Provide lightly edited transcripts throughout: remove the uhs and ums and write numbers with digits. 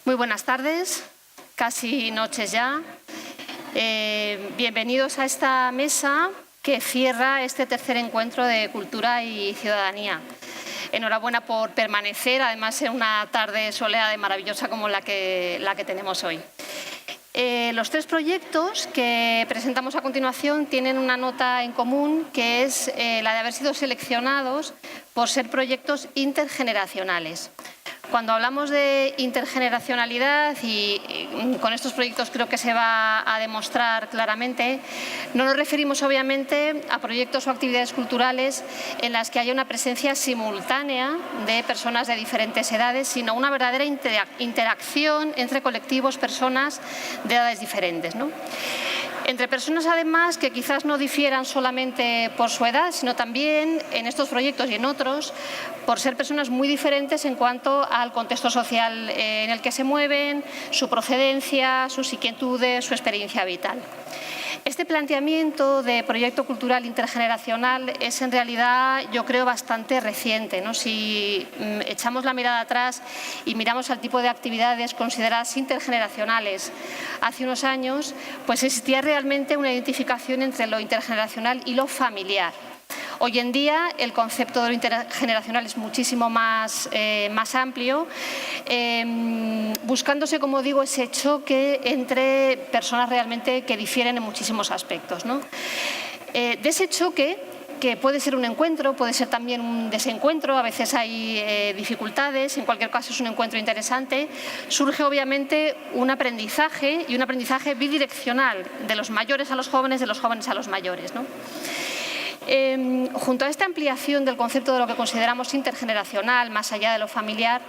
Muy buenas tardes, casi noches ya. Bienvenidos a esta mesa que cierra este tercer encuentro de Cultura y Ciudadanía. Enhorabuena por permanecer, además en una tarde soleada y maravillosa como la que tenemos hoy. Los tres proyectos que presentamos a continuación tienen una nota en común, que es la de haber sido seleccionados por ser proyectos intergeneracionales. Cuando hablamos de intergeneracionalidad, y con estos proyectos creo que se va a demostrar claramente, no nos referimos obviamente a proyectos o actividades culturales en las que haya una presencia simultánea de personas de diferentes edades, sino una verdadera interacción entre colectivos, personas de edades diferentes, ¿no? Entre personas, además, que quizás no difieran solamente por su edad, sino también en estos proyectos y en otros, por ser personas muy diferentes en cuanto al contexto social en el que se mueven, su procedencia, sus inquietudes, su experiencia vital. Este planteamiento de proyecto cultural intergeneracional es en realidad, yo creo, bastante reciente, ¿no? Si echamos la mirada atrás y miramos al tipo de actividades consideradas intergeneracionales hace unos años, pues existía realmente una identificación entre lo intergeneracional y lo familiar. Hoy en día el concepto de lo intergeneracional es muchísimo más amplio, buscándose, como digo, ese choque entre personas realmente que difieren en muchísimos aspectos, ¿no? De ese choque, que puede ser un encuentro, puede ser también un desencuentro, a veces hay dificultades, en cualquier caso es un encuentro interesante, surge obviamente un aprendizaje, y un aprendizaje bidireccional, de los mayores a los jóvenes, de los jóvenes a los mayores, ¿no? Junto a esta ampliación del concepto de lo que consideramos intergeneracional, más allá de lo familiar,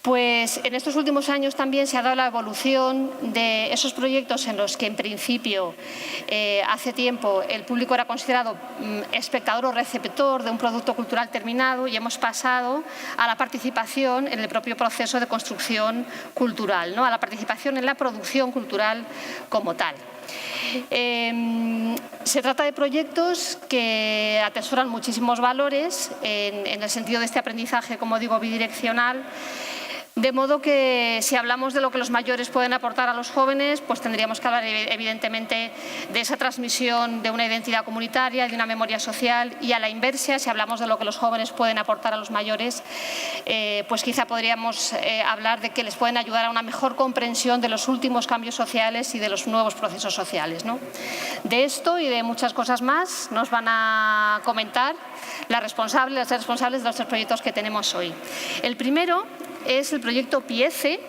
pues en estos últimos años también se ha dado la evolución de esos proyectos en los que en principio hace tiempo el público era considerado espectador o receptor de un producto cultural terminado, y hemos pasado a la participación en el propio proceso de construcción cultural, ¿no? A la participación en la producción cultural como tal. Se trata de proyectos que atesoran muchísimos valores en el sentido de este aprendizaje, como digo, bidireccional. De modo que si hablamos de lo que los mayores pueden aportar a los jóvenes, pues tendríamos que hablar evidentemente de esa transmisión de una identidad comunitaria, de una memoria social, y a la inversa, si hablamos de lo que los jóvenes pueden aportar a los mayores, pues quizá podríamos hablar de que les pueden ayudar a una mejor comprensión de los últimos cambios sociales y de los nuevos procesos sociales, ¿no? De esto y de muchas cosas más nos van a comentar las responsables de los tres proyectos que tenemos hoy. El primero es el proyecto Piece,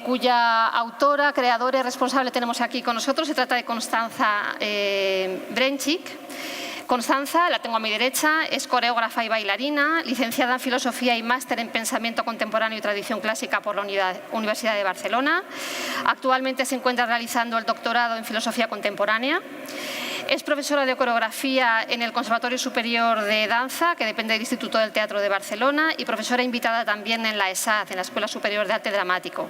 cuya autora, creadora y responsable tenemos aquí con nosotros. Se trata de Constanza Brenchik. Constanza, la tengo a mi derecha, es coreógrafa y bailarina, licenciada en Filosofía y máster en Pensamiento Contemporáneo y Tradición Clásica por la Universidad de Barcelona. Actualmente se encuentra realizando el doctorado en Filosofía Contemporánea. Es profesora de coreografía en el Conservatorio Superior de Danza, que depende del Instituto del Teatro de Barcelona, y profesora invitada también en la ESAD, en la Escuela Superior de Arte Dramático.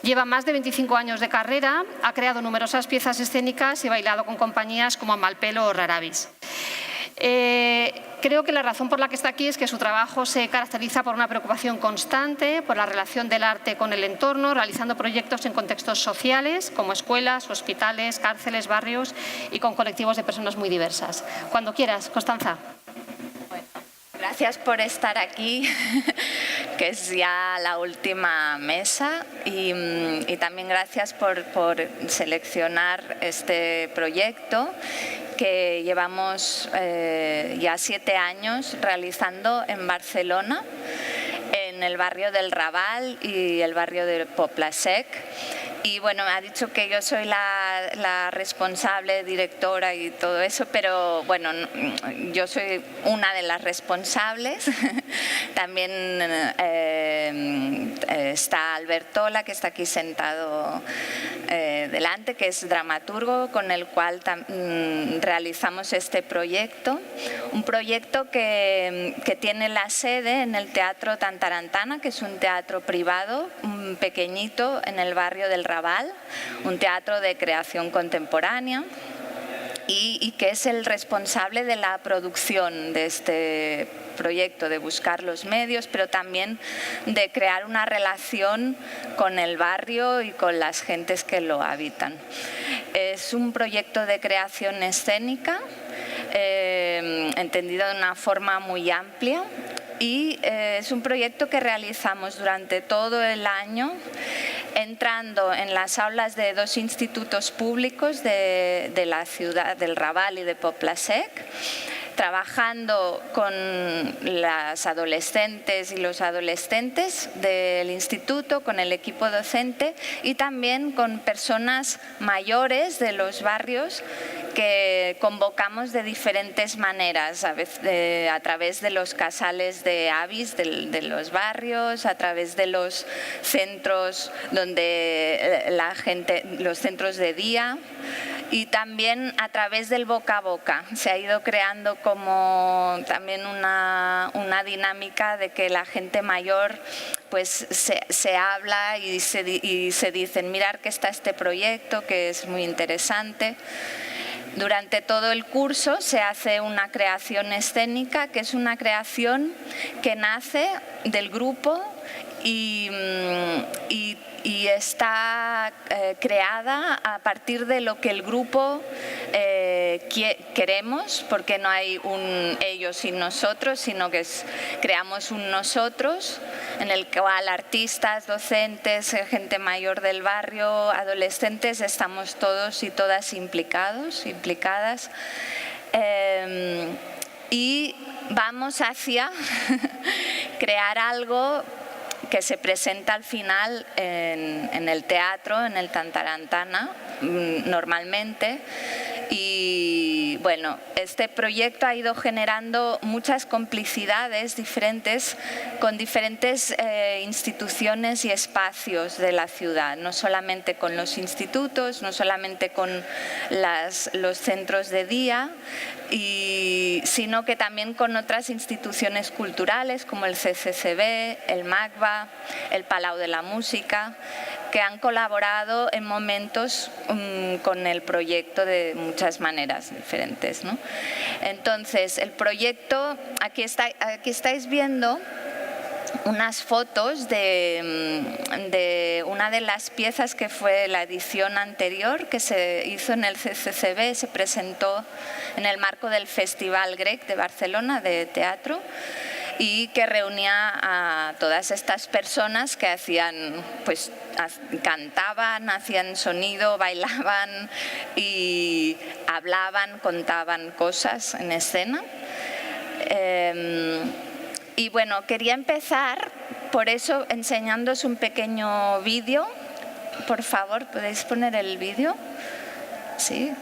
Lleva más de 25 años de carrera, ha creado numerosas piezas escénicas y bailado con compañías como Malpelo o Raravis. Creo que la razón por la que está aquí es que su trabajo se caracteriza por una preocupación constante por la relación del arte con el entorno, realizando proyectos en contextos sociales como escuelas, hospitales, cárceles, barrios y con colectivos de personas muy diversas. Cuando quieras, Constanza. Bueno, gracias por estar aquí, que es ya la última mesa, y también gracias por seleccionar este proyecto que llevamos ya 7 años realizando en Barcelona, en el barrio del Raval y el barrio de Poble-sec. Y bueno, me ha dicho que yo soy la responsable, directora y todo eso, pero bueno, yo soy una de las responsables. También está Albertola, que está aquí sentado delante, que es dramaturgo, con el cual realizamos este proyecto. Un proyecto que tiene la sede en el Teatro Tantarantana, que es un teatro privado, pequeñito, en el barrio del Raval, un teatro de creación contemporánea. y que es el responsable de la producción de este proyecto, de buscar los medios, pero también de crear una relación con el barrio y con las gentes que lo habitan. Es un proyecto de creación escénica, entendido de una forma muy amplia, y es un proyecto que realizamos durante todo el año, entrando en las aulas de 2 institutos públicos de la ciudad del Raval y de Poble-sec, trabajando con las adolescentes y los adolescentes del instituto, con el equipo docente y también con personas mayores de los barrios que convocamos de diferentes maneras, a través de los casales de avis de los barrios, a través de los centros donde los centros de día, y también a través del boca a boca. Se ha ido creando como también una dinámica de que la gente mayor pues se habla y se dicen, mirad que está este proyecto que es muy interesante. Durante todo el curso se hace una creación escénica, que es una creación que nace del grupo y está creada a partir de lo que el grupo queremos, porque no hay un ellos y nosotros, sino que creamos un nosotros en el cual artistas, docentes, gente mayor del barrio, adolescentes, estamos todos y todas implicadas, y vamos hacia crear algo que se presenta al final en el teatro, en el Tantarantana, normalmente. Y bueno, este proyecto ha ido generando muchas complicidades diferentes con diferentes instituciones y espacios de la ciudad, no solamente con los institutos, no solamente con los centros de día, sino que también con otras instituciones culturales como el CCCB, el MACBA, el Palau de la Música, que han colaborado en momentos con el proyecto de muchas maneras diferentes, ¿no? Entonces, el proyecto, aquí estáis viendo unas fotos de una de las piezas que fue la edición anterior que se hizo en el CCCB, se presentó en el marco del Festival Grec de Barcelona de teatro, y que reunía a todas estas personas que cantaban, hacían sonido, bailaban y hablaban, contaban cosas en escena. Y bueno, quería empezar por eso enseñándoos un pequeño vídeo. Por favor, ¿podéis poner el vídeo? Sí.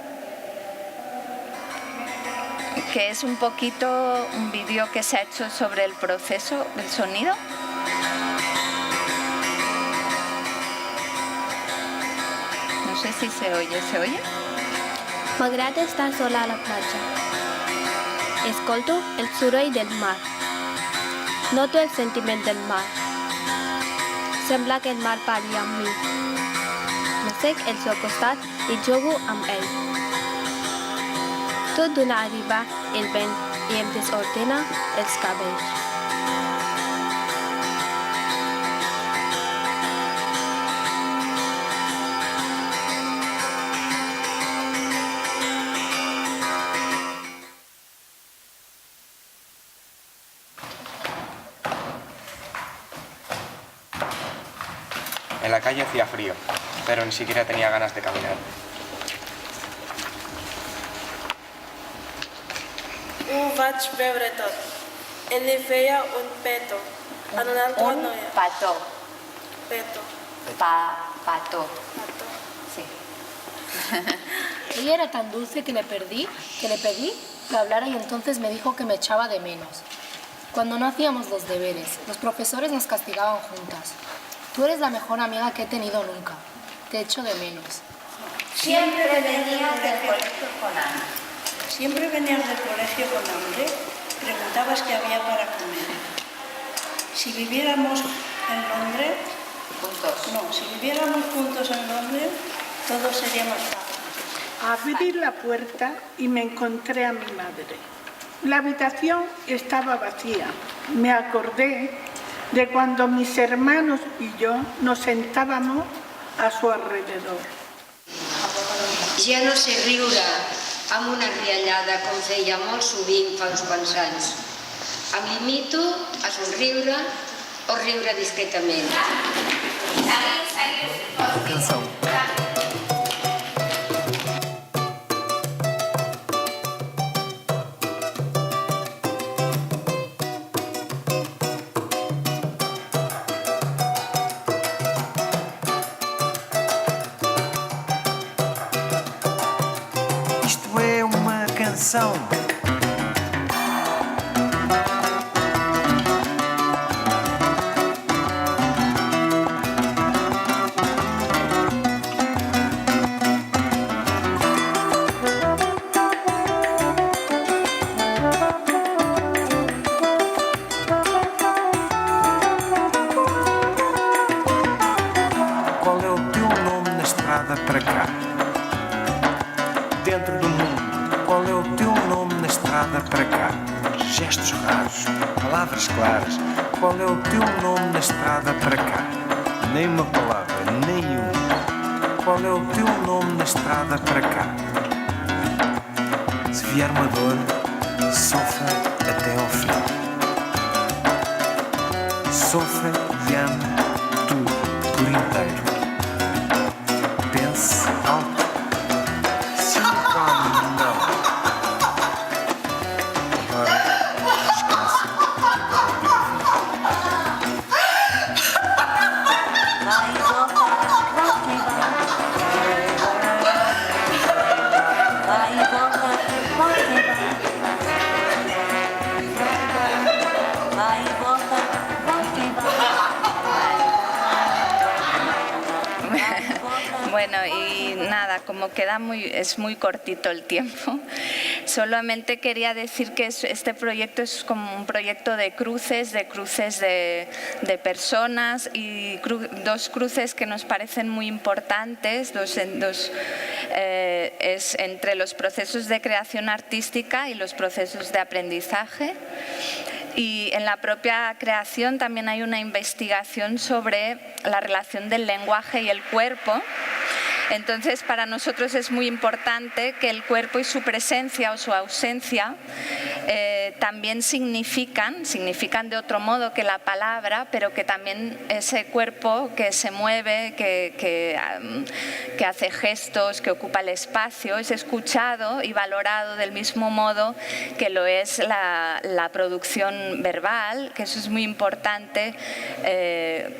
Que es un poquito un vídeo que se ha hecho sobre el proceso del sonido. No sé si se oye. ¿Se oye? M'agrada estar sola a la platja. Escolto el soroll del mar. Noto el sentiment del mar. Sembla que el mar parli amb mi. M'assec al seu costat i jugo amb ell. Tot d'una arriba el vent i em desordena els cabells. En la calle hacía frío, pero ni siquiera tenía ganas de caminar. Ho vaig veure tot. Ell li feia un petó a una altra noia. Pató. Petó. Pató. Sí. Ella era tan dulce que le pedí que hablara y entonces me dijo que me echaba de menos. Cuando no hacíamos los deberes, los profesores nos castigaban juntas. Tú eres la mejor amiga que he tenido nunca. Te echo de menos. Siempre venías del colegio con hambre. Siempre venías del colegio con hambre, preguntabas qué había para comer. Si viviéramos en Londres, Juntos. no, si viviéramos juntos en Londres, todo sería más fácil. Abrí la puerta y me encontré a mi madre. La habitación estaba vacía. Me acordé de cuando mis hermanos y yo nos sentábamos a su alrededor. Ja no sé riure amb una riallada com feia molt sovint fa uns quants anys. Em limito a somriure o riure discretament. Canção. Isto é uma canção. Qual é o teu nome na estrada para cá? Dentro do mundo, qual é o teu nome na estrada para cá? Gestos raros, palavras claras. Qual é o teu nome na estrada para cá? Nem uma palavra, nenhuma. Qual é o teu nome na estrada para cá? Se vier uma dor, sofra até ao fim. Sofra e ame tudo, por inteiro. Pense alto. Sim, calma, não. Agora, descansa. Bueno, y nada, como es muy cortito el tiempo, solamente quería decir que este proyecto es como un proyecto de cruces de personas y dos cruces que nos parecen muy importantes, es entre los procesos de creación artística y los procesos de aprendizaje. Y en la propia creación también hay una investigación sobre la relación del lenguaje y el cuerpo. Entonces, para nosotros es muy importante que el cuerpo y su presencia o su ausencia también significan de otro modo que la palabra, pero que también ese cuerpo que se mueve, que hace gestos, que ocupa el espacio, es escuchado y valorado del mismo modo que lo es la producción verbal, que eso es muy importante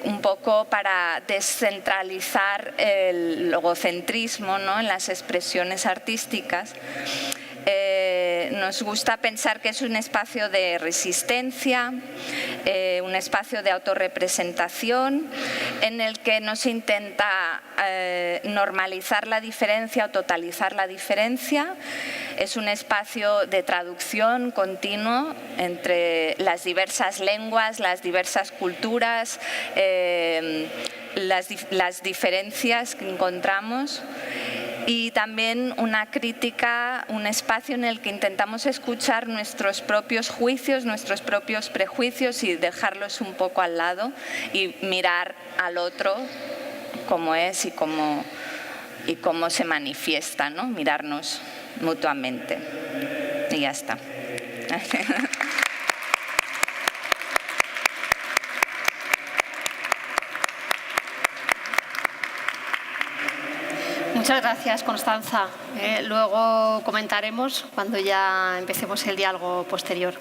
un poco para descentralizar el logocentrismo, ¿no?, en las expresiones artísticas. Nos gusta pensar que es un espacio de resistencia, un espacio de autorrepresentación en el que no se intenta normalizar la diferencia o totalizar la diferencia. Es un espacio de traducción continuo entre las diversas lenguas, las diversas culturas, las diferencias que encontramos. Y también una crítica, un espacio en el que intentamos escuchar nuestros propios juicios, nuestros propios prejuicios y dejarlos un poco al lado y mirar al otro como es y cómo se manifiesta, ¿no? Mirarnos mutuamente. Y ya está. Muchas gracias, Constanza. Luego comentaremos cuando ya empecemos el diálogo posterior.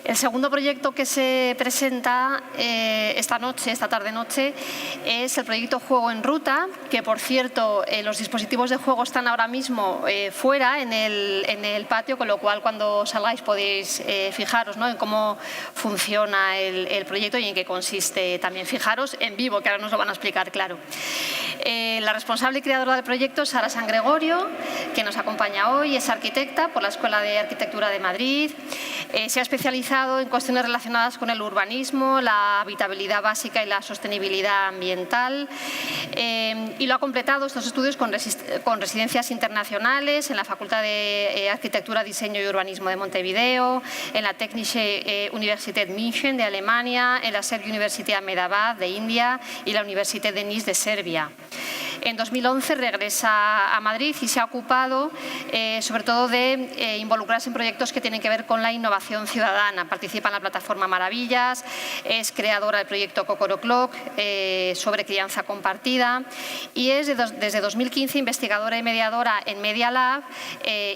El segundo proyecto que se presenta esta tarde-noche, es el proyecto Juego en Ruta, que por cierto los dispositivos de juego están ahora mismo fuera en el patio, con lo cual cuando salgáis podéis fijaros, ¿no?, en cómo funciona el proyecto y en qué consiste también. Fijaros en vivo, que ahora nos lo van a explicar, claro. La responsable y creadora del proyecto es Sara San Gregorio, que nos acompaña hoy. Es arquitecta por la Escuela de Arquitectura de Madrid. Se ha especializado especializado en cuestiones relacionadas con el urbanismo, la habitabilidad básica y la sostenibilidad ambiental, y lo ha completado estos estudios con residencias internacionales en la Facultad de Arquitectura, Diseño y Urbanismo de Montevideo, en la Technische Universität München de Alemania, en la Serbian University Ahmedabad de India y la Universidad de Nice de Serbia. En 2011 regresa a Madrid y se ha ocupado sobre todo de involucrarse en proyectos que tienen que ver con la innovación ciudadana. Participa en la plataforma Maravillas, es creadora del proyecto Cocoro Clock sobre crianza compartida y es desde 2015 investigadora y mediadora en Media Lab,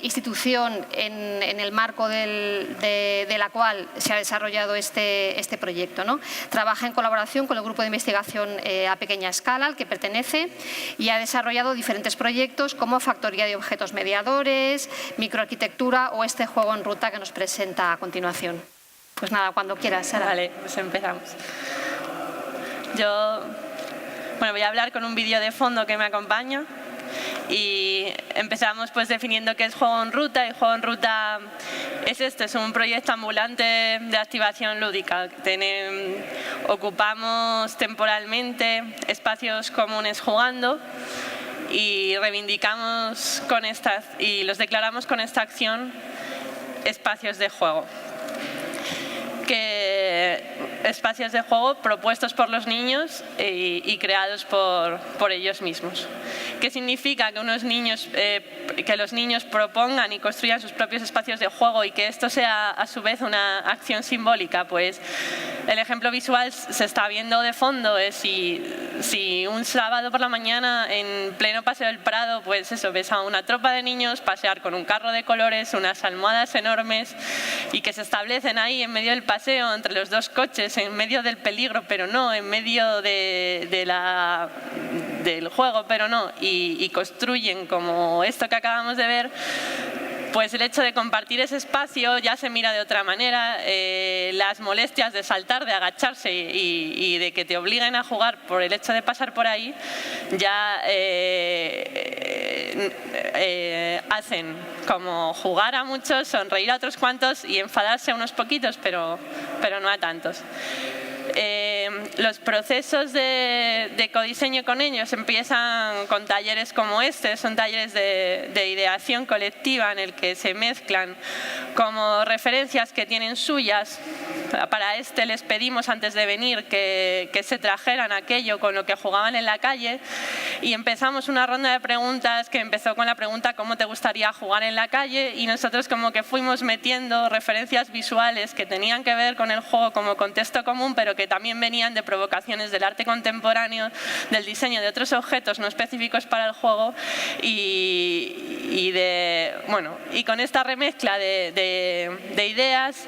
institución en el marco de la cual se ha desarrollado este proyecto, ¿no? Trabaja en colaboración con el grupo de investigación a pequeña escala al que pertenece y ha desarrollado diferentes proyectos como factoría de objetos mediadores, microarquitectura o este juego en ruta que nos presenta a continuación. Pues nada, cuando quieras, Sara. Vale, pues empezamos. Yo voy a hablar con un vídeo de fondo que me acompaña y empezamos pues definiendo qué es juego en ruta. Y juego en ruta es un proyecto ambulante de activación lúdica. Ocupamos temporalmente espacios comunes jugando y reivindicamos y los declaramos con esta acción espacios de juego. Espacios de juego propuestos por los niños y creados por ellos mismos. ¿Qué significa que los niños propongan y construyan sus propios espacios de juego y que esto sea a su vez una acción simbólica? Pues el ejemplo visual se está viendo de fondo, es si un sábado por la mañana en pleno Paseo del Prado, pues eso, ves a una tropa de niños pasear con un carro de colores, unas almohadas enormes y que se establecen ahí en medio del paseo entre los dos coches, en medio del peligro, pero no, en medio del juego, pero no, y construyen como esto que acabamos de ver. Pues el hecho de compartir ese espacio ya se mira de otra manera, las molestias de saltar, de agacharse y de que te obliguen a jugar por el hecho de pasar por ahí, ya hacen como jugar a muchos, sonreír a otros cuantos y enfadarse a unos poquitos, pero no a tantos. Los procesos de codiseño con ellos empiezan con talleres como este, son talleres de ideación colectiva en el que se mezclan como referencias que tienen suyas. Para este les pedimos antes de venir que se trajeran aquello con lo que jugaban en la calle y empezamos una ronda de preguntas que empezó con la pregunta ¿cómo te gustaría jugar en la calle? Y nosotros como que fuimos metiendo referencias visuales que tenían que ver con el juego como contexto común, pero que también venían de provocaciones del arte contemporáneo, del diseño de otros objetos no específicos para el juego y con esta remezcla de ideas,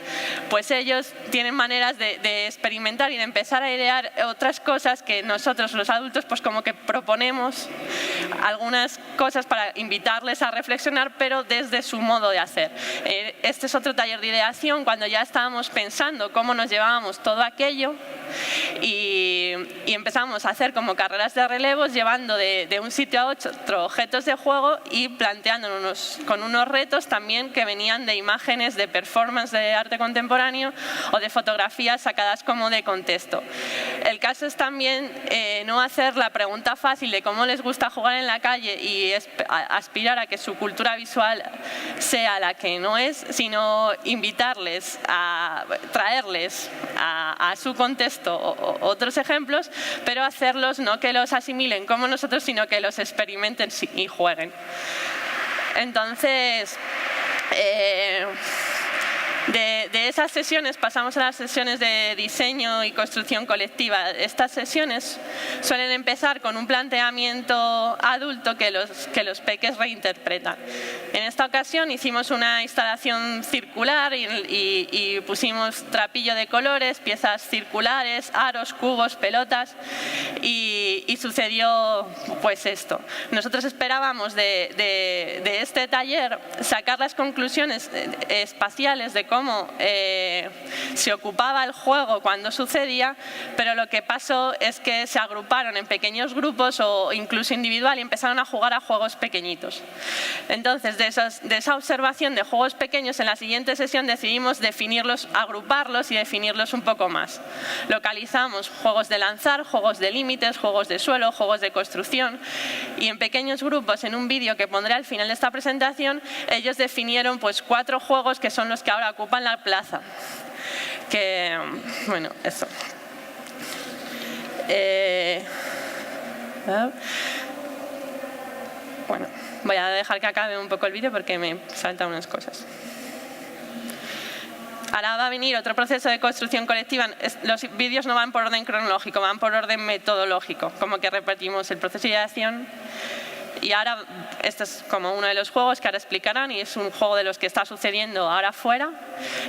pues ellos tienen maneras de experimentar y de empezar a idear otras cosas que nosotros los adultos pues como que proponemos algunas cosas para invitarles a reflexionar, pero desde su modo de hacer. Este es otro taller de ideación cuando ya estábamos pensando cómo nos llevábamos todo aquello y empezamos a hacer como carreras de relevos llevando de un sitio a otro objetos de juego y planteándonos con unos retos también que venían de imágenes de performance de arte contemporáneo o de fotografías sacadas como de contexto. El caso es también no hacer la pregunta fácil de cómo les gusta jugar en la calle y aspirar a que su cultura visual sea la que no es, sino invitarles a traerles a su contexto otros ejemplos, pero hacerlos no que los asimilen como nosotros, sino que los experimenten y jueguen. Entonces, de esas sesiones pasamos a las sesiones de diseño y construcción colectiva. Estas sesiones suelen empezar con un planteamiento adulto que los peques reinterpretan. En esta ocasión hicimos una instalación circular y pusimos trapillo de colores, piezas circulares, aros, cubos, pelotas y y sucedió pues esto. Nosotros esperábamos de este taller sacar las conclusiones espaciales de cómo se ocupaba el juego cuando sucedía, pero lo que pasó es que se agruparon en pequeños grupos o incluso individual y empezaron a jugar a juegos pequeñitos. Entonces, de esa observación de juegos pequeños, en la siguiente sesión decidimos definirlos, agruparlos y definirlos un poco más. Localizamos juegos de lanzar, juegos de límites, juegos de suelo, juegos de construcción, y en pequeños grupos, en un vídeo que pondré al final de esta presentación, ellos definieron pues 4 juegos que son los que ahora ocupan la plaza. Que, bueno, eso. Bueno, voy a dejar que acabe un poco el vídeo porque me saltan unas cosas. Ahora va a venir otro proceso de construcción colectiva. Los vídeos no van por orden cronológico, van por orden metodológico, como que repetimos el proceso de ideación. Y ahora, este es como uno de los juegos que ahora explicarán y es un juego de los que está sucediendo ahora fuera.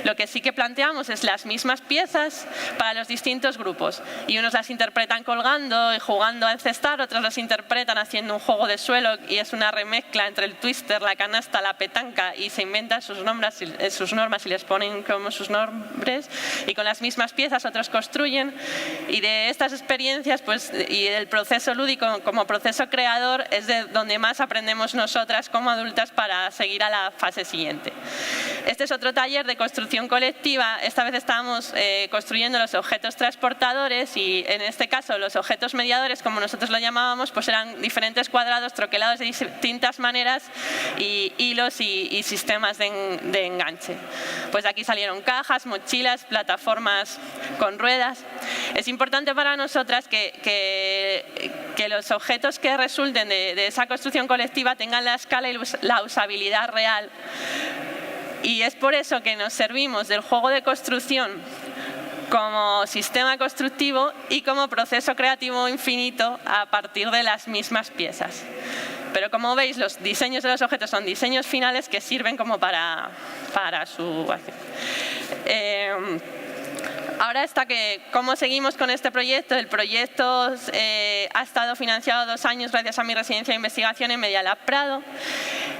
Lo que sí que planteamos es las mismas piezas para los distintos grupos. Y unos las interpretan colgando y jugando a encestar, otros las interpretan haciendo un juego de suelo y es una remezcla entre el twister, la canasta, la petanca y se inventan sus normas y les ponen como sus nombres. Y con las mismas piezas otros construyen. Y de estas experiencias pues, y del proceso lúdico como proceso creador es de donde más aprendemos nosotras como adultas para seguir a la fase siguiente. Este es otro taller de construcción colectiva. Esta vez estábamos construyendo los objetos transportadores y en este caso los objetos mediadores, como nosotros lo llamábamos, pues eran diferentes cuadrados troquelados de distintas maneras y hilos y sistemas de enganche. Pues de aquí salieron cajas, mochilas, plataformas con ruedas. Es importante para nosotras que los objetos que resulten de esa construcción colectiva tengan la escala y la usabilidad real. Y es por eso que nos servimos del juego de construcción como sistema constructivo y como proceso creativo infinito a partir de las mismas piezas. Pero como veis, los diseños de los objetos son diseños finales que sirven como para su acción. Ahora está que, ¿cómo seguimos con este proyecto? El proyecto ha estado financiado 2 años gracias a mi residencia de investigación en Media Lab Prado.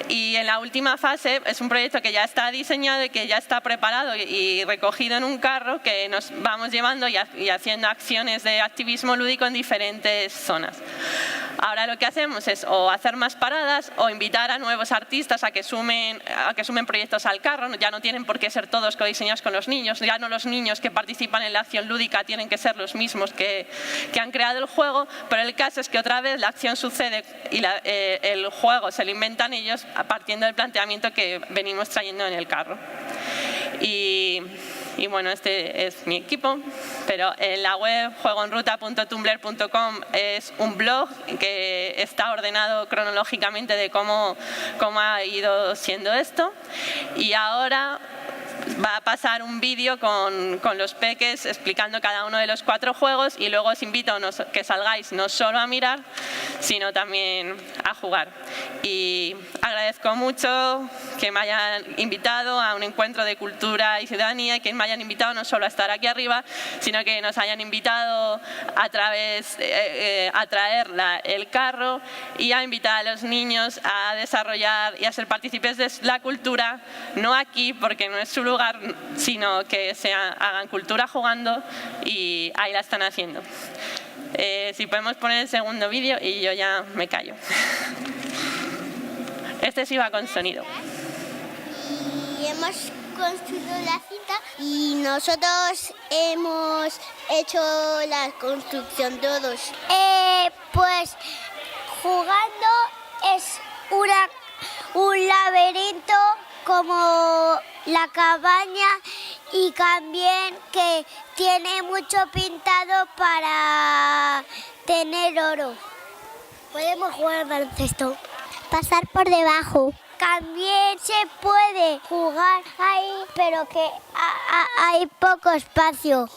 Y en la última fase es un proyecto que ya está diseñado y que ya está preparado y recogido en un carro que nos vamos llevando y haciendo acciones de activismo lúdico en diferentes zonas. Ahora lo que hacemos es o hacer más paradas o invitar a nuevos artistas a que sumen proyectos al carro. Ya no tienen por qué ser todos codiseñados con los niños, ya no los niños que participan en la acción lúdica tienen que ser los mismos que han creado el juego, pero el caso es que otra vez la acción sucede y el juego se lo inventan ellos partiendo del planteamiento que venimos trayendo en el carro. Y bueno, este es mi equipo, pero en la web juegoenruta.tumblr.com es un blog que está ordenado cronológicamente de cómo ha ido siendo esto. Y ahora va a pasar un vídeo con los peques explicando cada uno de los 4 juegos y luego os invito a que salgáis no solo a mirar, sino también a jugar. Y agradezco mucho que me hayan invitado a un encuentro de cultura y ciudadanía y que me hayan invitado no solo a estar aquí arriba, sino que nos hayan invitado a traer el carro y a invitar a los niños a desarrollar y a ser partícipes de la cultura, no aquí porque no es su lugar, sino que hagan cultura jugando y ahí la están haciendo. Si podemos poner el segundo vídeo y yo ya me callo. Este sí va con sonido. Y hemos construido la cinta y nosotros hemos hecho la construcción todos. Pues jugando es un laberinto como la cabaña y también que tiene mucho pintado para tener oro. Podemos jugar al baloncesto. Pasar por debajo. También se puede jugar ahí, pero que hay poco espacio.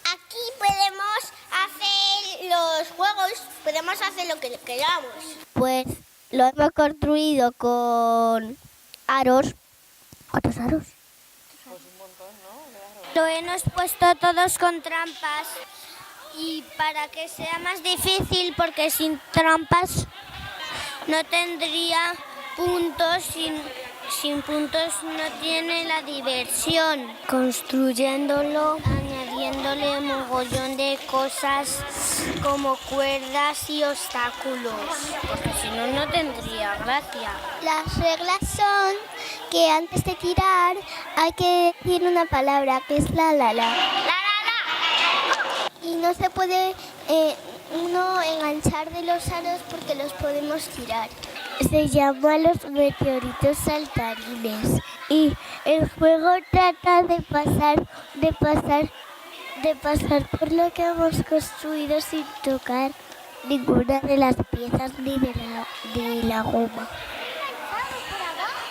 Aquí podemos hacer los juegos, podemos hacer lo que queramos. Pues lo hemos construido con aros. ¿Cuántos aros? Pues un montón, ¿no? Lo hemos puesto todos con trampas Y para que sea más difícil, porque sin trampas no tendría puntos, sin puntos no tiene la diversión. Construyéndolo, añadiéndole mogollón de cosas como cuerdas y obstáculos, porque si no, no tendría gracia. Las reglas son que antes de tirar hay que decir una palabra, que es la. Y no se puede uno enganchar de los aros porque los podemos tirar. Se llama los meteoritos saltarines y el juego trata de pasar por lo que hemos construido sin tocar ninguna de las piezas ni de la goma.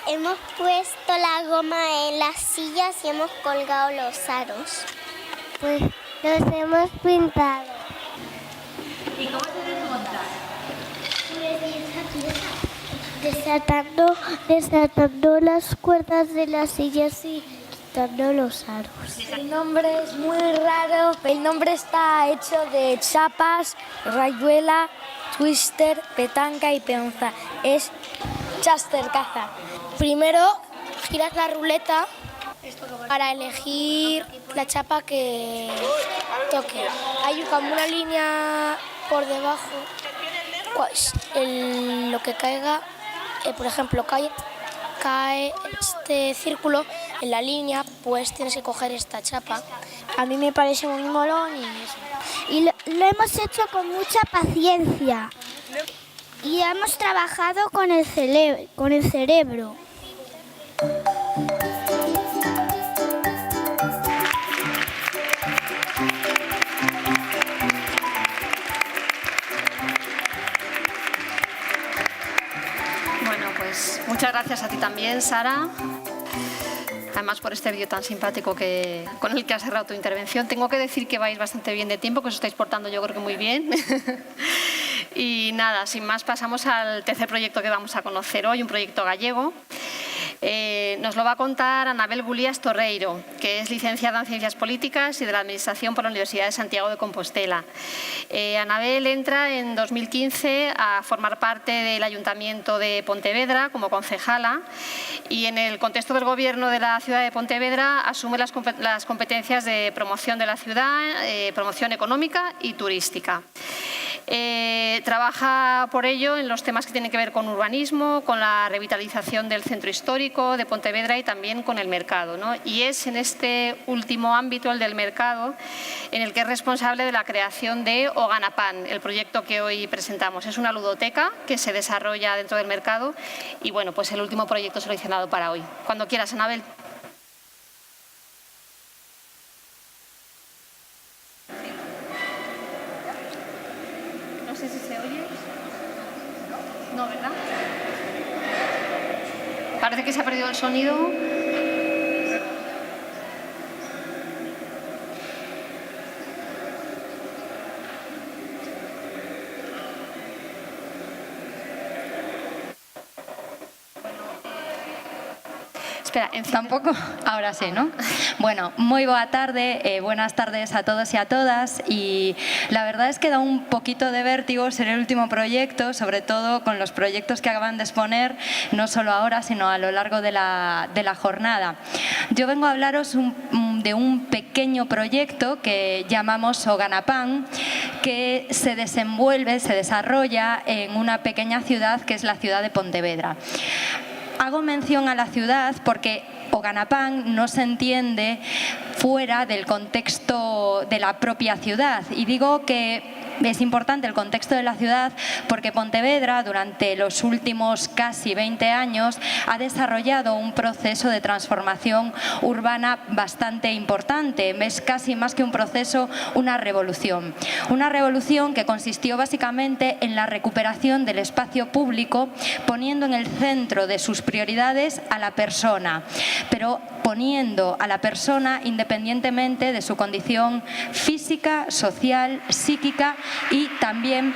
Hemos puesto la goma en las sillas y hemos colgado los aros. Pues los hemos pintado. ¿Y cómo se desmonta? Desatando las cuerdas de las sillas y quitando los aros. El nombre es muy raro. El nombre está hecho de chapas, rayuela, twister, petanca y peonza. Es Chaster Caza. Primero giras la ruleta para elegir la chapa que toque. Hay como una línea por debajo. Pues lo que caiga, por ejemplo, cae este círculo en la línea, pues tienes que coger esta chapa. A mí me parece muy molón y eso. Y lo hemos hecho con mucha paciencia. Y hemos trabajado con el cerebro. Bueno, pues muchas gracias a ti también, Sara. Además por este vídeo tan simpático con el que has cerrado tu intervención. Tengo que decir que vais bastante bien de tiempo, que os estáis portando yo creo que muy bien. Y nada, sin más pasamos al tercer proyecto que vamos a conocer hoy, un proyecto gallego. Nos lo va a contar Anabel Bulías Torreiro, que es licenciada en Ciencias Políticas y de la Administración por la Universidad de Santiago de Compostela. Anabel entra en 2015 a formar parte del Ayuntamiento de Pontevedra como concejala y en el contexto del Gobierno de la ciudad de Pontevedra asume las competencias de promoción de la ciudad, promoción económica y turística. Trabaja por ello en los temas que tienen que ver con urbanismo, con la revitalización del centro histórico de Pontevedra y también con el mercado, ¿no? Y es en este último ámbito, el del mercado, en el que es responsable de la creación de O Ganapan, el proyecto que hoy presentamos. Es una ludoteca que se desarrolla dentro del mercado y bueno, pues el último proyecto seleccionado para hoy. Cuando quieras, Anabel. No sé si se oye. No, ¿verdad? Parece que se ha perdido el sonido. Espera, tampoco, ahora sí, ¿no? Bueno, muy buena tarde, buenas tardes a todos y a todas, y la verdad es que da un poquito de vértigo ser el último proyecto, sobre todo con los proyectos que acaban de exponer, no solo ahora, sino a lo largo de la jornada. Yo vengo a hablaros de un pequeño proyecto que llamamos O Ganapan, que se desenvuelve, se desarrolla en una pequeña ciudad que es la ciudad de Pontevedra. Hago mención a la ciudad porque O Ganapan no se entiende fuera del contexto de la propia ciudad. Y digo que es importante el contexto de la ciudad porque Pontevedra durante los últimos casi 20 años ha desarrollado un proceso de transformación urbana bastante importante. Es casi más que un proceso, una revolución. Una revolución que consistió básicamente en la recuperación del espacio público, poniendo en el centro de sus prioridades a la persona, pero poniendo a la persona independientemente de su condición física, social, psíquica y también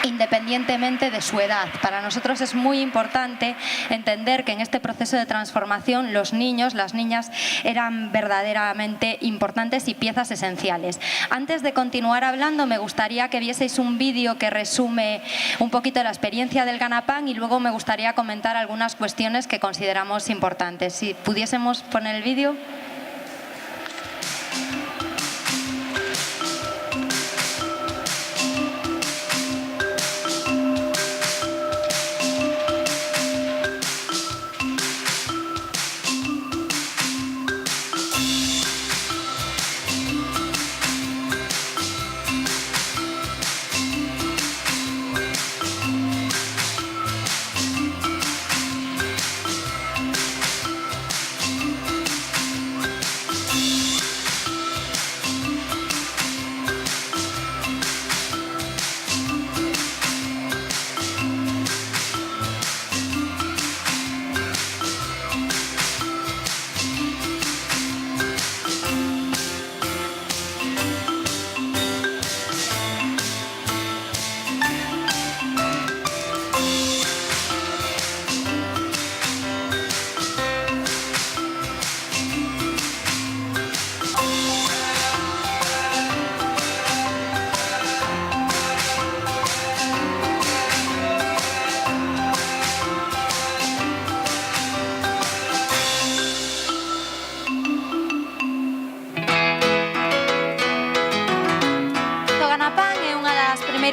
independientemente de su edad. Para nosotros es muy importante entender que en este proceso de transformación los niños, las niñas eran verdaderamente importantes y piezas esenciales. Antes de continuar hablando, me gustaría que vieseis un vídeo que resume un poquito la experiencia del Ganapán y luego me gustaría comentar algunas cuestiones que consideramos importantes. Si pudiésemos poner el vídeo.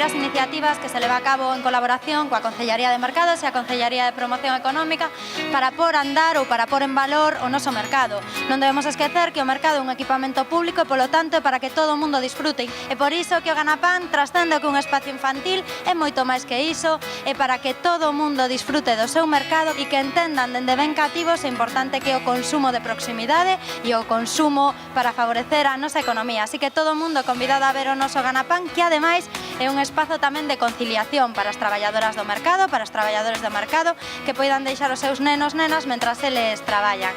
Iniciativas que se leva a cabo en colaboración coa Concellaría de Mercados e a Concellaría de Promoción Económica para pôr a andar ou para pôr en valor o noso mercado. Non debemos esquecer que o mercado é un equipamento público e, polo tanto, é para que todo o mundo disfrute. É por iso que o Ganapán trascende que un espacio infantil é moito máis que iso, é para que todo o mundo disfrute do seu mercado e que entendan dende ben cativos é importante que o consumo de proximidade e o consumo para favorecer a nosa economía. Así que todo o mundo convidado a ver o noso Ganapán, que ademais é un espazo tamén de conciliación para as traballadoras do mercado, para os traballadores do mercado, que poidan deixar os seus nenos, nenas, mentras eles traballan.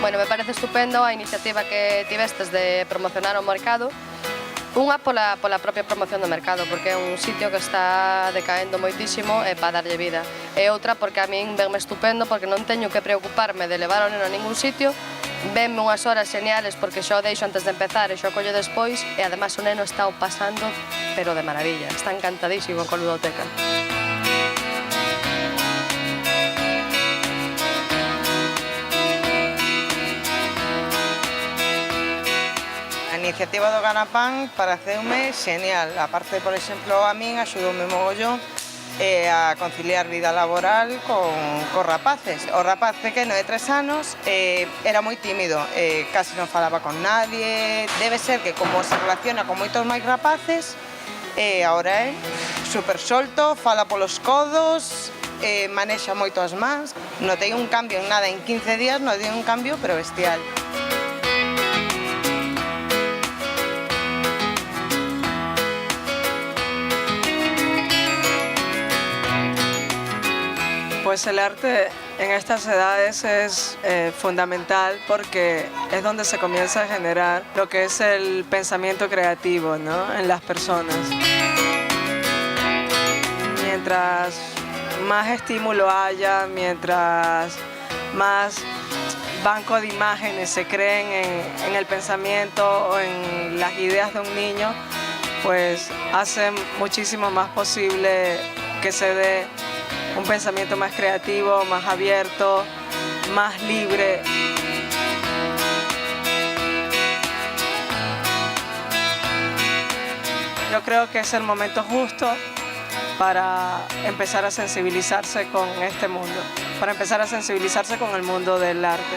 Bueno, me parece estupendo a iniciativa que tivestes de promocionar o mercado. Unha pola propia promoción do mercado, porque é un sitio que está decaendo moitísimo e para darlle vida. E outra porque a min venme estupendo, porque non teño que preocuparme de levar o neno a ningún sitio, venme unhas horas geniales porque xa o deixo antes de empezar e xa o collo despois, e ademais o neno está o pasando, pero de maravilla, está encantadísimo con ludoteca. A iniciativa do Ganapán pareceume genial. Aparte, por exemplo, a min axudoume mogollón a conciliar vida laboral con rapaces. O rapaz pequeno de 3 anos era moi tímido, casi non falaba con nadie. Debe ser que como se relaciona con moitos máis rapaces, agora é super solto, fala polos codos, manexa moito as mans. Notei un cambio en nada, en 15 días notei un cambio pero bestial. Pues el arte en estas edades es fundamental porque es donde se comienza a generar lo que es el pensamiento creativo, ¿no?, en las personas. Mientras más estímulo haya, mientras más banco de imágenes se creen en el pensamiento o en las ideas de un niño, pues hace muchísimo más posible que se dé un pensamiento más creativo, más abierto, más libre. Yo creo que es el momento justo para empezar a sensibilizarse con este mundo, para empezar a sensibilizarse con el mundo del arte.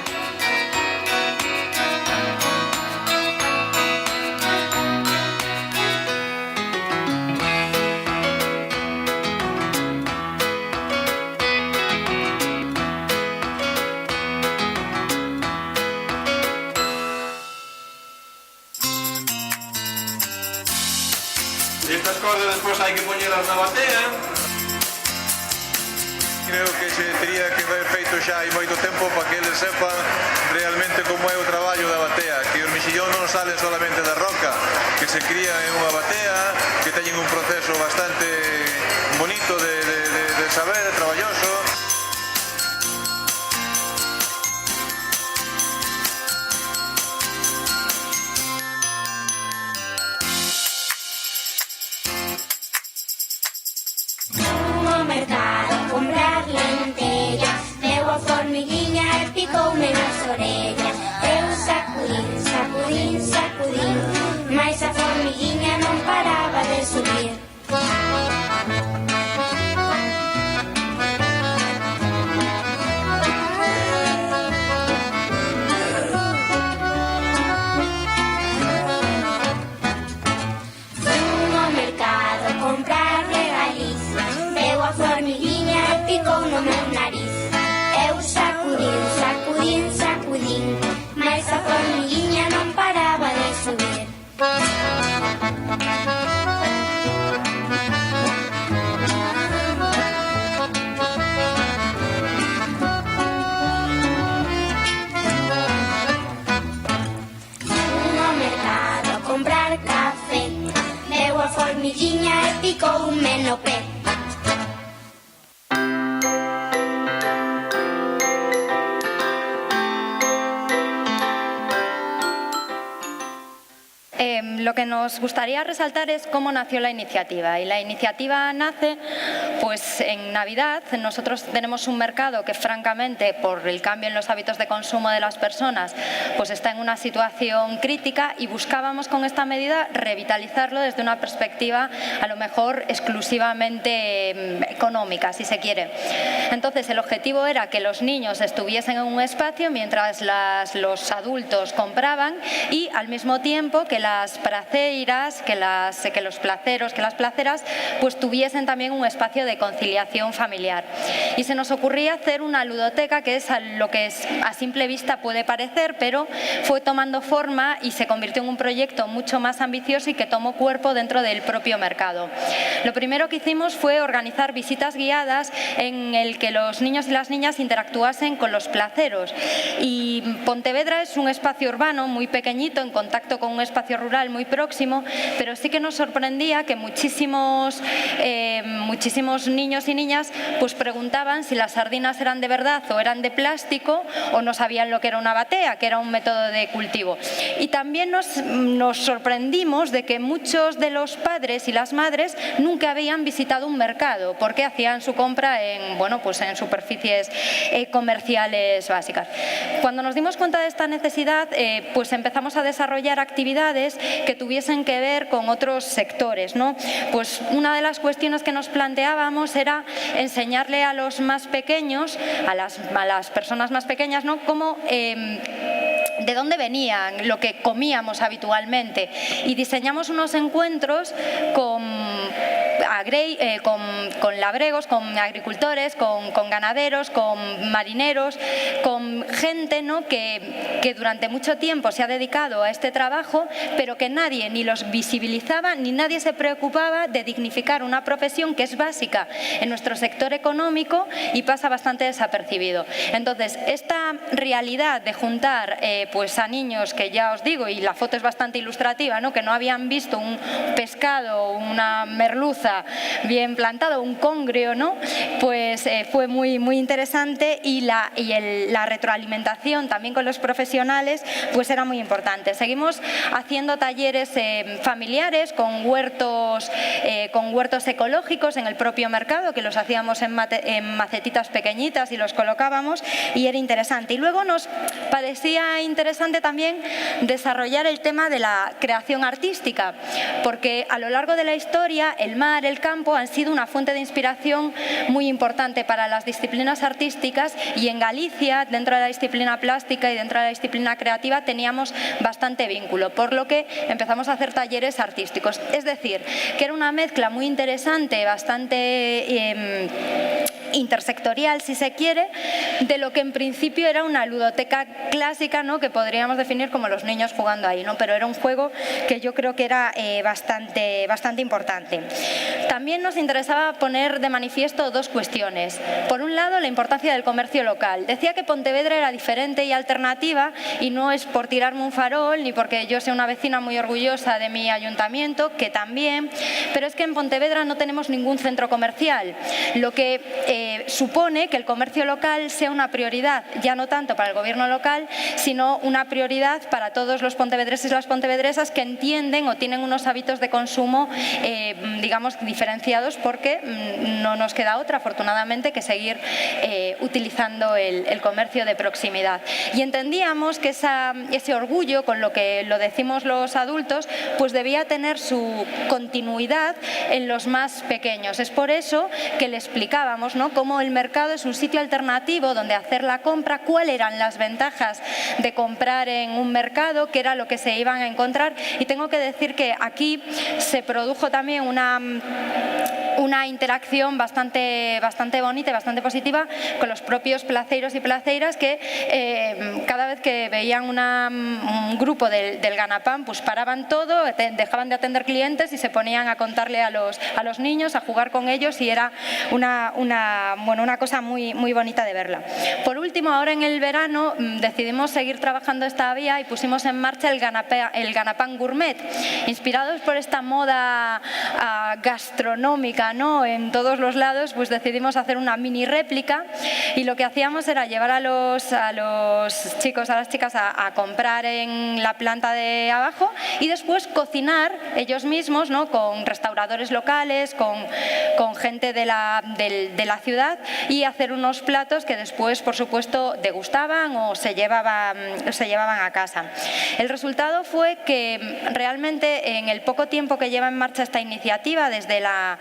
Estas cosas después hay que ponerlas na batea. Creo que se tenía que haber feito feito xa hai moito tempo para que eles sepan realmente como é o traballo da batea, que os mexillóns non salen solamente da roca, que se crían en unha batea, que teñen un proceso bastante bonito de saber, traballoso. Ao mercado a comprar lentellas, veu a formiguinha e picoume nas orellas. Eu sacudín, sacudín, sacudín, mas a formiguinha non paraba de subir. Fui ao mercado a comprar regalizos, veu a formiguinha e picou no meu nariz. Eu sacudín, sacudín, sacudín, mas a formiguinha non paraba de subir. Fui ao mercado a comprar café, veu a formiguinha e picoume no pé. Lo que nos gustaría resaltar es cómo nació la iniciativa. Y la iniciativa nace pues en Navidad. Nosotros tenemos un mercado que francamente, por el cambio en los hábitos de consumo de las personas, pues está en una situación crítica, y buscábamos con esta medida revitalizarlo desde una perspectiva a lo mejor exclusivamente económica, si se quiere. Entonces el objetivo era que los niños estuviesen en un espacio mientras los adultos compraban, y al mismo tiempo que las praceiras, que los placeros, que las placeras, pues tuviesen también un espacio de conciliación familiar. Y se nos ocurría hacer una ludoteca, que es lo que a simple vista puede parecer, pero fue tomando forma y se convirtió en un proyecto mucho más ambicioso y que tomó cuerpo dentro del propio mercado. Lo primero que hicimos fue organizar visitas guiadas en el que los niños y las niñas interactuasen con los placeros. Y Pontevedra es un espacio urbano muy pequeñito, en contacto con un espacio rural muy próximo, pero sí que nos sorprendía que muchísimos niños y niñas pues preguntaban si las sardinas eran de verdad o eran de plástico, o no sabían lo que era una batea, que era un método de cultivo. Y también nos sorprendimos de que muchos de los padres y las madres nunca habían visitado un mercado, porque hacían su compra en superficies comerciales básicas. Cuando nos dimos cuenta de esta necesidad, pues empezamos a desarrollar actividades que tuviesen que ver con otros sectores, ¿no? Pues una de las cuestiones que nos planteábamos era enseñarle a los más pequeños, a las personas más pequeñas, ¿no?, cómo de dónde venían, lo que comíamos habitualmente, y diseñamos unos encuentros con labregos, con agricultores, con ganaderos, con marineros, con gente, ¿no?, que durante mucho tiempo se ha dedicado a este trabajo, pero que nadie ni los visibilizaba, ni nadie se preocupaba de dignificar una profesión que es básica en nuestro sector económico y pasa bastante desapercibido. Entonces, esta realidad de juntar pues a niños que, ya os digo, y la foto es bastante ilustrativa, ¿no?, que no habían visto un pescado, una merluza bien plantado, un congrio, ¿no?, pues fue muy, muy interesante, y la retroalimentación también con los profesionales pues era muy importante. Seguimos haciendo talleres familiares con huertos ecológicos en el propio mercado, que los hacíamos en macetitas pequeñitas y los colocábamos, y era interesante. Y luego nos parecía interesante también desarrollar el tema de la creación artística, porque a lo largo de la historia el mar, el campo han sido una fuente de inspiración muy importante para las disciplinas artísticas, y en Galicia, dentro de la disciplina plástica y dentro de la disciplina creativa, teníamos bastante vínculo, por lo que empezamos a hacer talleres artísticos. Es decir, que era una mezcla muy interesante, bastante intersectorial, si se quiere, de lo que en principio era una ludoteca clásica, ¿no?, que podríamos definir como los niños jugando ahí, ¿no?, pero era un juego que yo creo que era bastante importante. también nos interesaba poner de manifiesto dos cuestiones. Por un lado, la importancia del comercio local. Decía que Pontevedra era diferente y alternativa, y no es por tirarme un farol ni porque yo sea una vecina muy orgullosa de mi ayuntamiento, que también, pero es que en Pontevedra no tenemos ningún centro comercial, lo que supone que el comercio local sea una prioridad, ya no tanto para el gobierno local, sino una prioridad para todos los pontevedreses y las pontevedresas que entienden o tienen unos hábitos de consumo, digamos, diferenciados, porque no nos queda otra, afortunadamente, que seguir utilizando el comercio de proximidad. Y entendíamos que ese orgullo, con lo que lo decimos los adultos, pues debía tener su continuidad en los más pequeños. Es por eso que le explicábamos, ¿no?, cómo el mercado es un sitio alternativo donde hacer la compra, cuáles eran las ventajas de comprar en un mercado, qué era lo que se iban a encontrar. Y tengo que decir que aquí se produjo también una interacción bastante bonita y bastante positiva con los propios placeiros y placeiras, que cada vez que veían un grupo del Ganapán, pues paraban todo, dejaban de atender clientes y se ponían a contarle a los niños, a jugar con ellos, y era una cosa muy bonita de verla. Por último, ahora en el verano decidimos seguir trabajando esta vía y pusimos en marcha el Ganapán Gourmet, inspirados por esta moda gastronómica, ¿no?, en todos los lados. Pues decidimos hacer una mini réplica, y lo que hacíamos era llevar a los chicos, a las chicas a comprar en la planta de abajo y después cocinar ellos mismos, ¿no?, con restauradores locales, con gente de la ciudad, y hacer unos platos que después, por supuesto, degustaban o se llevaban a casa. El resultado fue que realmente, en el poco tiempo que lleva en marcha esta iniciativa, desde la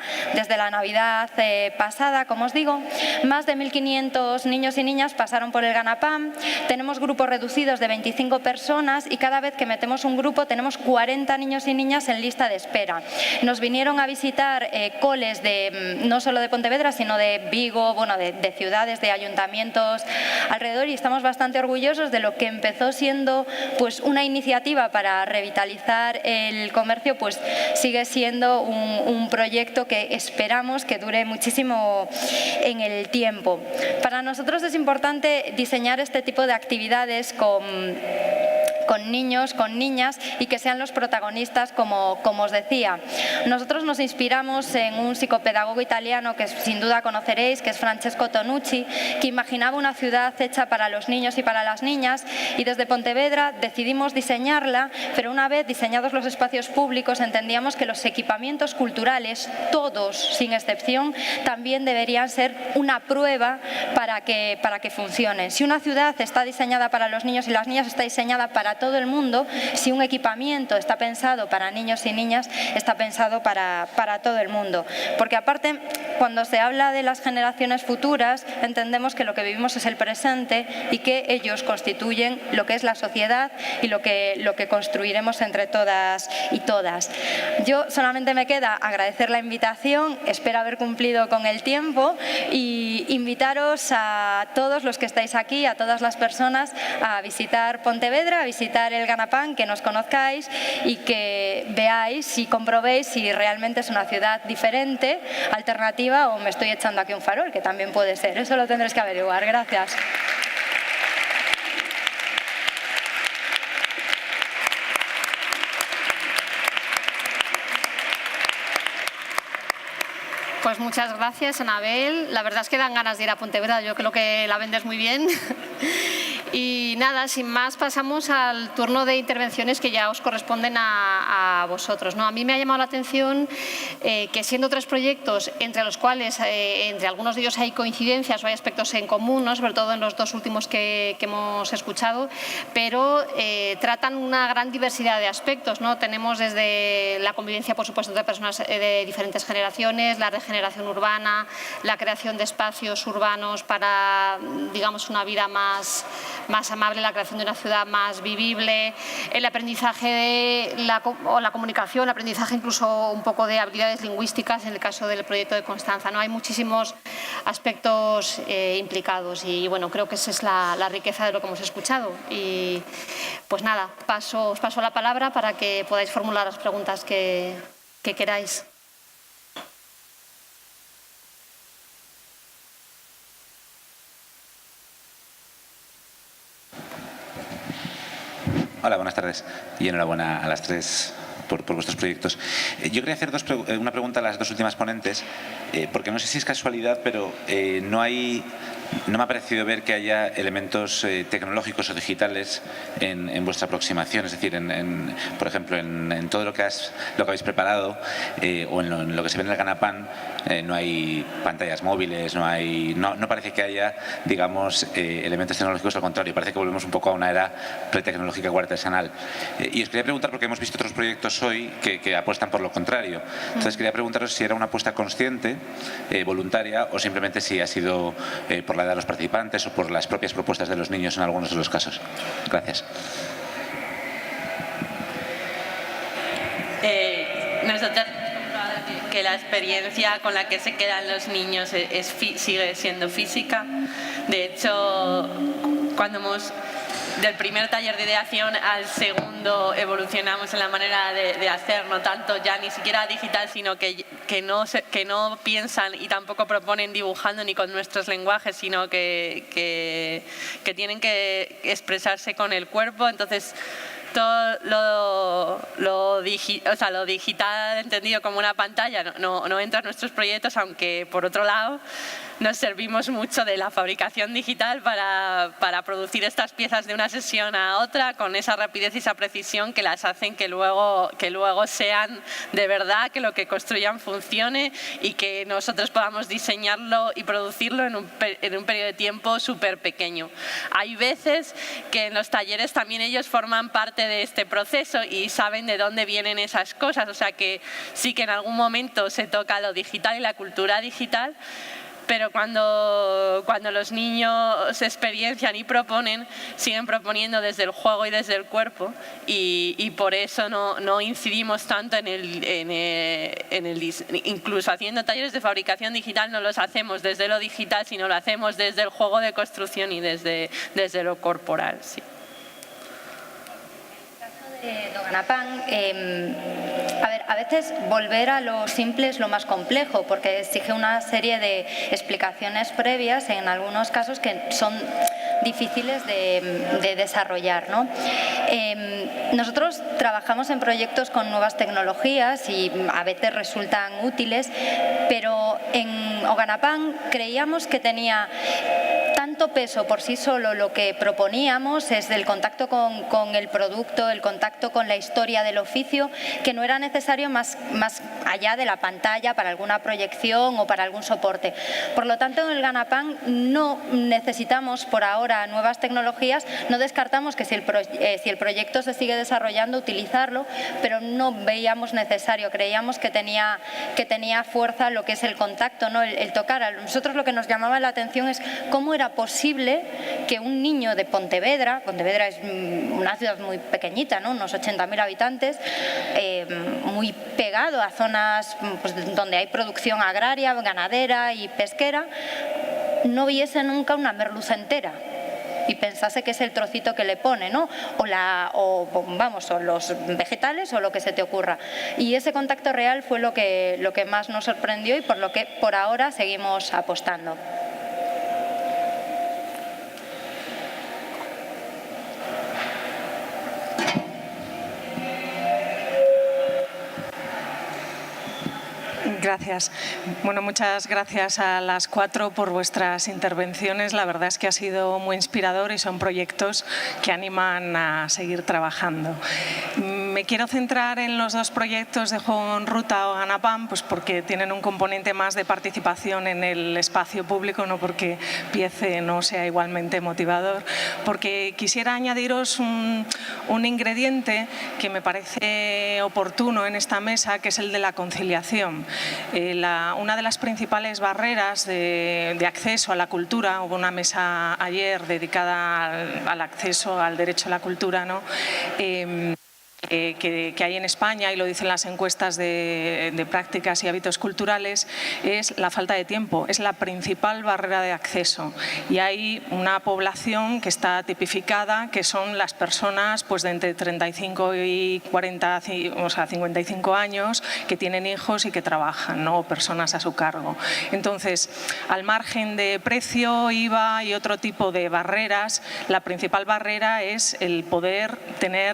Navidad pasada, como os digo, más de 1.500 niños y niñas pasaron por el Ganapán. Tenemos grupos reducidos de 25 personas y cada vez que metemos un grupo tenemos 40 niños y niñas en lista de espera. Nos vinieron a visitar coles no solo de Pontevedra, sino de Vigo, de ciudades, de ayuntamientos alrededor, y estamos bastante orgullosos de lo que empezó siendo pues una iniciativa para revitalizar el comercio, pues sigue siendo un proyecto que esperamos que dure muchísimo en el tiempo. Para nosotros es importante diseñar este tipo de actividades con niños, con niñas, y que sean los protagonistas, como os decía. Nosotros nos inspiramos en un psicopedagogo italiano que sin duda conoceréis, que es Francesco Tonucci, que imaginaba una ciudad hecha para los niños y para las niñas, y desde Pontevedra decidimos diseñarla, pero una vez diseñados los espacios públicos entendíamos que los equipamientos culturales, todos sin excepción, también deberían ser una prueba para que funcionen. Si una ciudad está diseñada para los niños y las niñas, está diseñada para todo el mundo. Si un equipamiento está pensado para niños y niñas, está pensado para todo el mundo. Porque aparte, cuando se habla de las generaciones futuras, entendemos que lo que vivimos es el presente y que ellos constituyen lo que es la sociedad y lo que construiremos entre todas y todas. Yo solamente me queda agradecer la invitación, espero haber cumplido con el tiempo, y invitaros a todos los que estáis aquí, a todas las personas, a visitar Pontevedra, a visitar el Ganapán, que nos conozcáis y que veáis y comprobéis si realmente es una ciudad diferente, alternativa, o me estoy echando aquí un farol, que también puede ser. Eso lo tendréis que averiguar. Gracias. Pues muchas gracias, Anabel. La verdad es que dan ganas de ir a Pontevedra, yo creo que la vendes muy bien. Y nada, sin más, pasamos al turno de intervenciones que ya os corresponden a vosotros, ¿no? A mí me ha llamado la atención que, siendo tres proyectos, entre los cuales, entre algunos de ellos hay coincidencias o hay aspectos en común, ¿no?, sobre todo en los dos últimos que hemos escuchado, pero tratan una gran diversidad de aspectos, ¿no? Tenemos desde la convivencia, por supuesto, de personas de diferentes generaciones, la regeneración urbana, la creación de espacios urbanos para, digamos, una vida más amable, la creación de una ciudad más vivible, el aprendizaje o la comunicación, el aprendizaje incluso un poco de habilidades lingüísticas en el caso del proyecto de Constanza, ¿no? Hay muchísimos aspectos implicados y bueno, creo que esa es la riqueza de lo que hemos escuchado. Y pues nada, os paso la palabra para que podáis formular las preguntas que queráis. Hola, buenas tardes y enhorabuena a las tres por vuestros proyectos. Yo quería hacer una pregunta a las dos últimas ponentes, porque no sé si es casualidad, pero no me ha parecido ver que haya elementos tecnológicos o digitales en vuestra aproximación, es decir, por ejemplo, en todo lo que habéis preparado o en lo que se ve en el Ganapán, no hay pantallas móviles, no parece que haya, digamos, elementos tecnológicos, al contrario, parece que volvemos un poco a una era pretecnológica o artesanal. Y os quería preguntar, porque hemos visto otros proyectos hoy que apuestan por lo contrario. Entonces quería preguntaros si era una apuesta consciente, voluntaria, o simplemente si ha sido por la edad de los participantes o por las propias propuestas de los niños en algunos de los casos. Gracias. Nosotros que la experiencia con la que se quedan los niños sigue siendo física. De hecho, del primer taller de ideación al segundo evolucionamos en la manera de hacer, no tanto ya ni siquiera digital, sino que no piensan y tampoco proponen dibujando ni con nuestros lenguajes, sino que tienen que expresarse con el cuerpo. Entonces, todo lo digital entendido como una pantalla no entra en nuestros proyectos, aunque por otro lado nos servimos mucho de la fabricación digital para producir estas piezas de una sesión a otra con esa rapidez y esa precisión que las hacen que luego sean de verdad, que lo que construyan funcione y que nosotros podamos diseñarlo y producirlo en un periodo de tiempo súper pequeño. Hay veces que en los talleres también ellos forman parte de este proceso y saben de dónde vienen esas cosas, o sea que sí que en algún momento se toca lo digital y la cultura digital, pero cuando los niños se experiencian y proponen, siguen proponiendo desde el juego y desde el cuerpo, y por eso no incidimos tanto incluso haciendo talleres de fabricación digital no los hacemos desde lo digital, sino lo hacemos desde el juego de construcción y desde lo corporal. Sí. Do Ganapán, a veces volver a lo simple es lo más complejo, porque exige una serie de explicaciones previas, en algunos casos que son difíciles de desarrollar, ¿no? Nosotros trabajamos en proyectos con nuevas tecnologías y a veces resultan útiles, pero en O Ganapán creíamos que tenía tanto peso por sí solo lo que proponíamos, es el contacto con el producto, el contacto con la historia del oficio, que no era necesario más allá de la pantalla para alguna proyección o para algún soporte. Por lo tanto, en el Ganapán no necesitamos por ahora nuevas tecnologías, no descartamos que si el proyecto se sigue desarrollando, utilizarlo, pero no veíamos necesario, creíamos que tenía fuerza lo que es el contacto, ¿no? el tocar. A nosotros lo que nos llamaba la atención es cómo era posible que un niño de Pontevedra es una ciudad muy pequeñita, ¿no? Unos 80.000 habitantes, muy pegado a zonas pues, donde hay producción agraria, ganadera y pesquera, no viese nunca una merluza entera y pensase que es el trocito que le pone, ¿no? o los vegetales o lo que se te ocurra. Y ese contacto real fue lo que más nos sorprendió y por lo que por ahora seguimos apostando. Gracias. Bueno, muchas gracias a las cuatro por vuestras intervenciones. La verdad es que ha sido muy inspirador y son proyectos que animan a seguir trabajando. Me quiero centrar en los dos proyectos de Juego en Ruta o Ganapán, pues porque tienen un componente más de participación en el espacio público, no porque Piece no sea igualmente motivador, porque quisiera añadiros un ingrediente que me parece oportuno en esta mesa, que es el de la conciliación. Una de las principales barreras de acceso a la cultura, hubo una mesa ayer dedicada al acceso al derecho a la cultura, ¿no? que hay en España, y lo dicen las encuestas de prácticas y hábitos culturales, es la falta de tiempo. Es la principal barrera de acceso. Y hay una población que está tipificada, que son las personas pues, de entre 35 y 40, o sea, 55 años, que tienen hijos y que trabajan, ¿no? Personas a su cargo. Entonces, al margen de precio, IVA y otro tipo de barreras, la principal barrera es el poder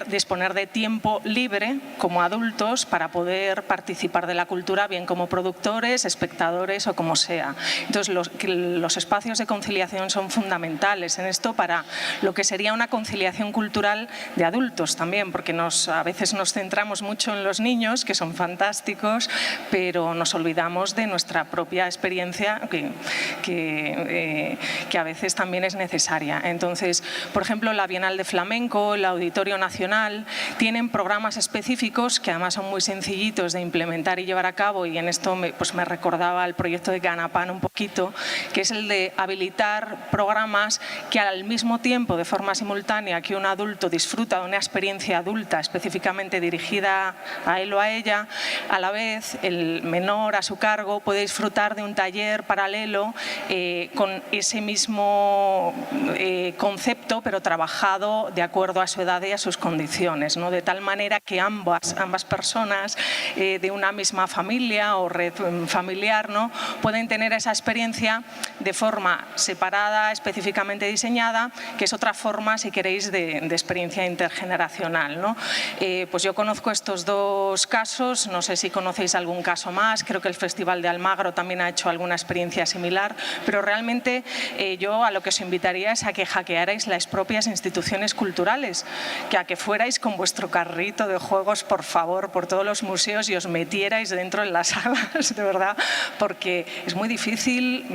disponer de tiempo libre como adultos para poder participar de la cultura, bien como productores, espectadores o como sea. Entonces, los espacios de conciliación son fundamentales en esto para lo que sería una conciliación cultural de adultos también, porque a veces nos centramos mucho en los niños, que son fantásticos, pero nos olvidamos de nuestra propia experiencia que a veces también es necesaria. Entonces, por ejemplo, la Bienal de Flamenco, el Auditorio Nacional, tienen programas específicos que además son muy sencillitos de implementar y llevar a cabo, y en esto me recordaba el proyecto de Ganapan un poquito, que es el de habilitar programas que al mismo tiempo, de forma simultánea, que un adulto disfruta de una experiencia adulta específicamente dirigida a él o a ella, a la vez el menor a su cargo puede disfrutar de un taller paralelo con ese mismo concepto, pero trabajado de acuerdo a su edad y a sus condiciones, ¿no? De tal manera que ambas personas de una misma familia o red familiar, ¿no? Pueden tener esa experiencia de forma separada, específicamente diseñada, que es otra forma, si queréis, de experiencia intergeneracional, ¿no? Pues yo conozco estos dos casos, no sé si conocéis algún caso más, creo que el Festival de Almagro también ha hecho alguna experiencia similar, pero realmente yo a lo que os invitaría es a que hackearais las propias instituciones culturales, que a que fuerais con vuestro carrito de juegos, por favor, por todos los museos y os metierais dentro de las salas, de verdad, porque es muy difícil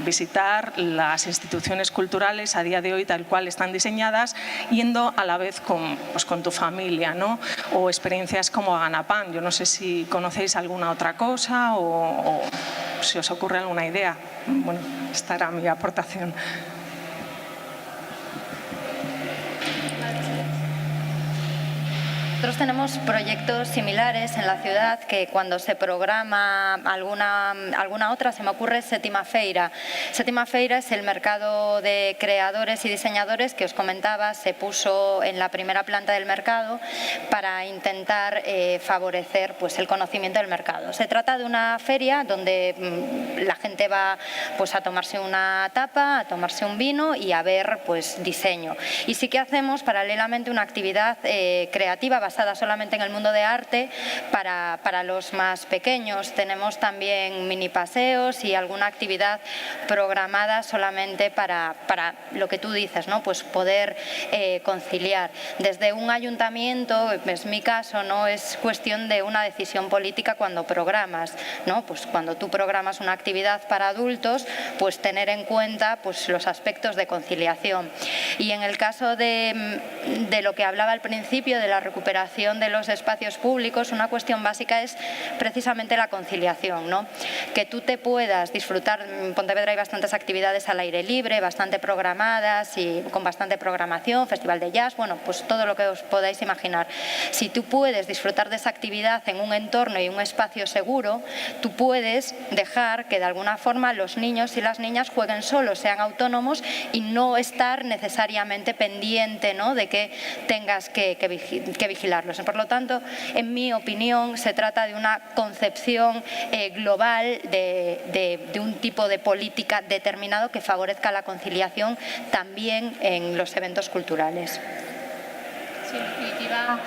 visitar las instituciones culturales a día de hoy tal cual están diseñadas, yendo a la vez con tu familia, ¿no? O experiencias como Ganapan. Yo no sé si conocéis alguna otra cosa o si os ocurre alguna idea. Bueno, esta era mi aportación. Nosotros tenemos proyectos similares en la ciudad que cuando se programa alguna otra, se me ocurre Sétima Feira. Sétima Feira es el mercado de creadores y diseñadores que os comentaba, se puso en la primera planta del mercado para intentar favorecer pues, el conocimiento del mercado. Se trata de una feria donde la gente va pues, a tomarse una tapa, a tomarse un vino y a ver pues, diseño. Y sí que hacemos paralelamente una actividad creativa basada solamente en el mundo de arte para los más pequeños. Tenemos también mini paseos y alguna actividad programada solamente para lo que tú dices, ¿no? Pues poder conciliar. Desde un ayuntamiento, es mi caso, no es cuestión de una decisión política cuando programas, ¿no? Pues cuando tú programas una actividad para adultos, pues tener en cuenta pues los aspectos de conciliación. Y en el caso de lo que hablaba al principio, de la recuperación de los espacios públicos, una cuestión básica es precisamente la conciliación, ¿no? Que tú te puedas disfrutar. En Pontevedra hay bastantes actividades al aire libre, bastante programadas y con bastante programación, festival de jazz, bueno, pues todo lo que os podáis imaginar. Si tú puedes disfrutar de esa actividad en un entorno y un espacio seguro, tú puedes dejar que de alguna forma los niños y las niñas jueguen solos, sean autónomos y no estar necesariamente pendiente, ¿no? De que tengas que vigilarlos. Por lo tanto, en mi opinión, se trata de una concepción global de un tipo de política determinado que favorezca la conciliación también en los eventos culturales. Sí, en definitiva,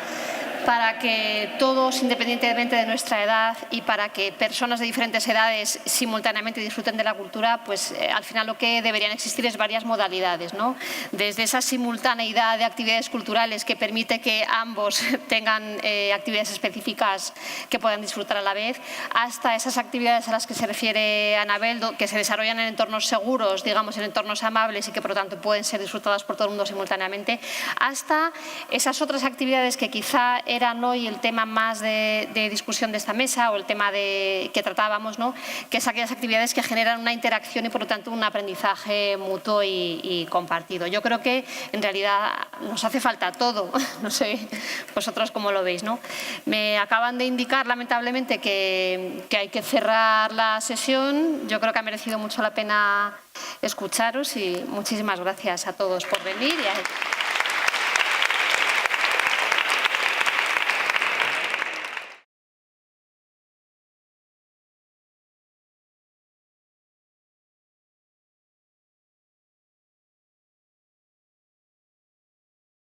para que todos, independientemente de nuestra edad y para que personas de diferentes edades simultáneamente disfruten de la cultura, pues al final lo que deberían existir es varias modalidades, ¿no? Desde esa simultaneidad de actividades culturales que permite que ambos tengan actividades específicas que puedan disfrutar a la vez, hasta esas actividades a las que se refiere Anabel, que se desarrollan en entornos seguros, digamos, en entornos amables y que por lo tanto pueden ser disfrutadas por todo el mundo simultáneamente, hasta esas otras actividades que quizá era hoy el tema más de discusión de esta mesa, o el tema que tratábamos, ¿no? Que es aquellas actividades que generan una interacción y por lo tanto un aprendizaje mutuo y compartido. Yo creo que en realidad nos hace falta todo, no sé vosotros cómo lo veis, ¿no? Me acaban de indicar lamentablemente que hay que cerrar la sesión. Yo creo que ha merecido mucho la pena escucharos y muchísimas gracias a todos por venir.